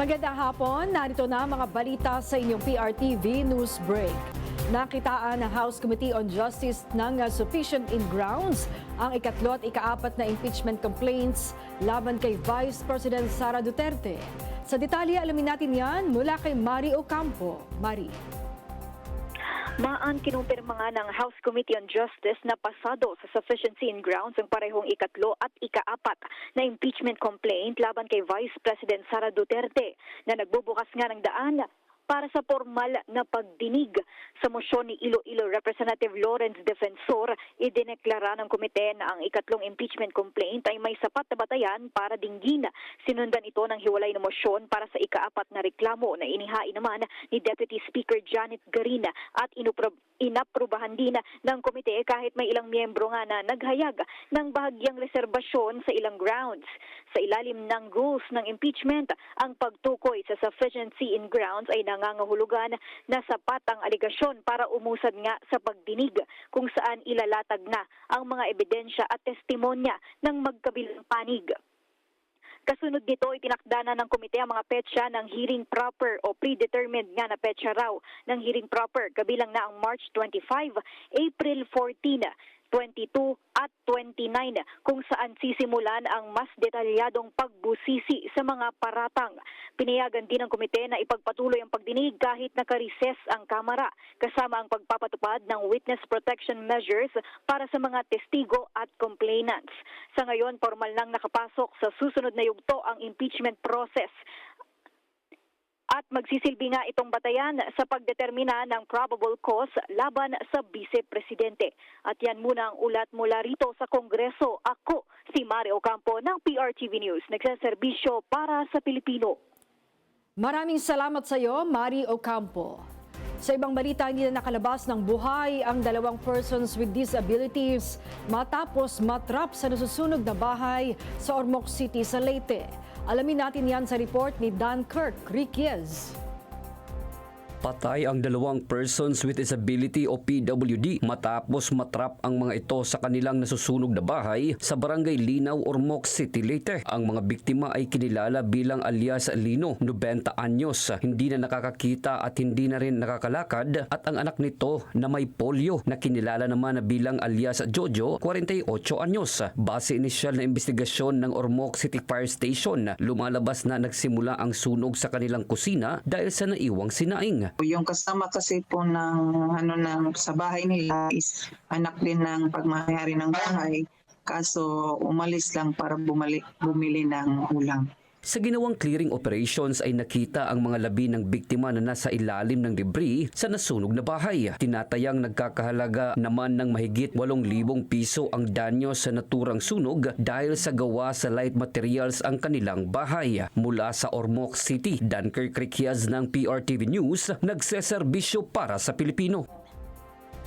Magandang hapon, narito na mga balita sa inyong PRTV News Break. Nakitaan ng House Committee on Justice ng sufficient in grounds ang ikatlo at ikaapat na impeachment complaints laban kay Vice President Sara Duterte. Sa detalye, alamin natin yan mula kay Mari Ocampo. Mari. Kinumpirma nga ng House Committee on Justice na pasado sa sufficiency in grounds ang parehong ikatlo at ikaapat na impeachment complaint laban kay Vice President Sara Duterte na nagbubukas nga ng daan para sa formal na pagdinig sa mosyon ni Iloilo Representative Lawrence Defensor. Idineklara ng komite na ang ikatlong impeachment complaint ay may sapat na batayan para dinggin. Sinundan ito ng hiwalay na mosyon para sa ikaapat na reklamo na inihain naman ni Deputy Speaker Janet Garina at inaprubahan din ng komite kahit may ilang miyembro nga na naghayag ng bahagyang reserbasyon sa ilang grounds. Sa ilalim ng rules ng impeachment, ang pagtukoy sa sufficiency in grounds ay nangangahulugan na sapat ang aligasyon para umusad nga sa pagdinig kung saan ilalatag na ang mga ebidensya at testimonya ng magkabilang panig. Kasunod nito, itinakda na ng komite ang mga petsa ng hearing proper o predetermined nga na petsa raw ng hearing proper, kabilang na ang March 25, April 14, 22 at 29 kung saan sisimulan ang mas detalyadong pagbusisi sa mga paratang. Pinayagan din ng komite na ipagpatuloy ang pagdinig kahit naka-recess ang Kamara kasama ang pagpapatupad ng witness protection measures para sa mga testigo at complainants. Sa ngayon, formal nang nakapasok sa susunod na yugto ang impeachment process. At magsisilbi nga itong batayan sa pagdetermina ng probable cause laban sa Vice-Presidente. At yan muna ang ulat mula rito sa Kongreso. Ako si Mari Ocampo ng PRTV News, nagsaserbisyo para sa Pilipino. Maraming salamat sa iyo, Mari Ocampo. Sa ibang balita, hindi na nakalabas ng buhay ang dalawang persons with disabilities matapos matrap sa nasusunog na bahay sa Ormoc City sa Leyte. Alamin natin yan sa report ni Dunkirk Riquez. Patay ang dalawang persons with disability o PWD matapos matrap ang mga ito sa kanilang nasusunog na bahay sa Barangay Linaw, Ormoc City, Leyte. Ang mga biktima ay kinilala bilang alias Lino, 90 anyos, hindi na nakakakita at hindi na rin nakakalakad, at ang anak nito na may polio na kinilala naman na bilang alias Jojo, 48 anyos. Base inisyal na investigasyon ng Ormoc City Fire Station, lumalabas na nagsimula ang sunog sa kanilang kusina dahil sa naiwang sinaing. Yung kasama kasi po ng sa bahay nila is anak din ng pagmamayari ng bahay, kaso umalis lang para bumili ng ulam. Sa ginawang clearing operations ay nakita ang mga labi ng biktima na nasa ilalim ng debris sa nasunog na bahay. Tinatayang nagkakahalaga naman ng mahigit 8,000 piso ang danyo sa naturang sunog dahil sa gawa sa light materials ang kanilang bahay. Mula sa Ormoc City, Dunkirk Riquez ng PRTV News, nagseserbisyo para sa Pilipino.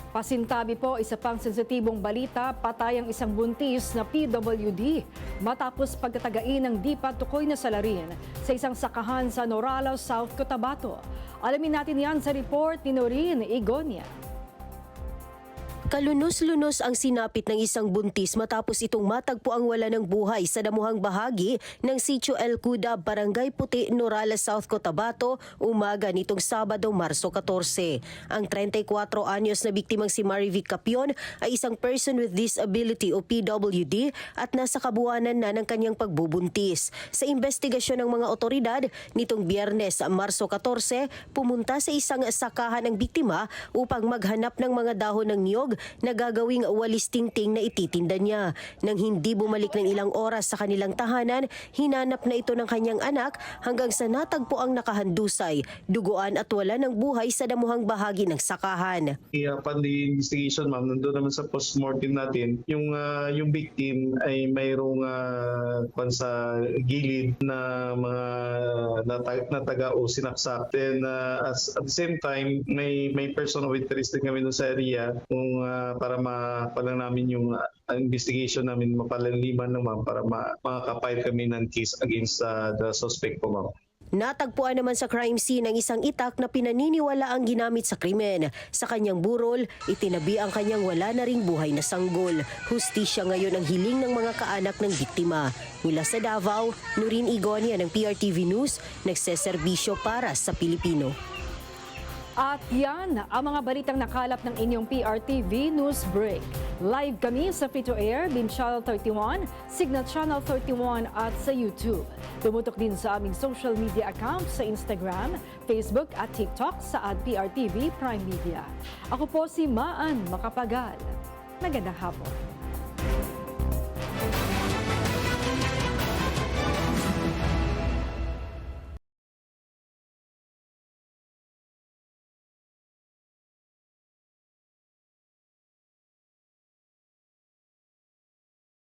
Pasintabi po, isa pang sensitibong balita, patay ang isang buntis na PWD matapos pagtatagain ng di patukoy na salarin sa isang sakahan sa Norala, South Cotabato. Alamin natin yan sa report ni Noreen Igonia. Kalunos-lunos ang sinapit ng isang buntis matapos itong matagpo ang wala ng buhay sa damuhang bahagi ng Sitio El Cuda, Barangay Puti, Norala, South Cotabato, umaga nitong Sabado, Marso 14. Ang 34 anyos na biktimang si Marivic Capion ay isang person with disability o PWD at nasa kabuuanan na ng kanyang pagbubuntis. Sa investigasyon ng mga otoridad, nitong Biyernes, Marso 14, pumunta sa isang sakahan ang biktima upang maghanap ng mga dahon ng niyog na gagawing walis tingting na ititinda niya. Nang hindi bumalik ng ilang oras sa kanilang tahanan, hinanap na ito ng kanyang anak hanggang sa natagpo ang nakahandusay, duguan at wala ng buhay sa damuhang bahagi ng sakahan. Upon the investigation, ma'am, nandun naman sa postmortem natin, yung victim ay mayroong sa gilid na mga nataga o sinaksak. Then at the same time, may person of interest din kami doon sa area kung para mapalang namin yung investigation namin, mapalaliman naman para makakapile kami ng case against the suspect po, ma'am. Natagpuan naman sa crime scene ang isang itak na pinaniniwala ang ginamit sa krimen. Sa kanyang burol, itinabi ang kanyang wala na ring buhay na sanggol. Hustisya ngayon ang hiling ng mga kaanak ng biktima. Mula sa Davao, Nurin Igonia ng PRTV News, nagseserbisyo para sa Pilipino. At yan ang mga balitang nakalap ng inyong PRTV News Break. Live kami sa Free-to-Air, Bin Channel 31, Signal Channel 31 at sa YouTube. Tumutok din sa aming social media accounts sa Instagram, Facebook at TikTok sa @PRTV Prime Media. Ako po si Maan Makapagal. Magandang hapon.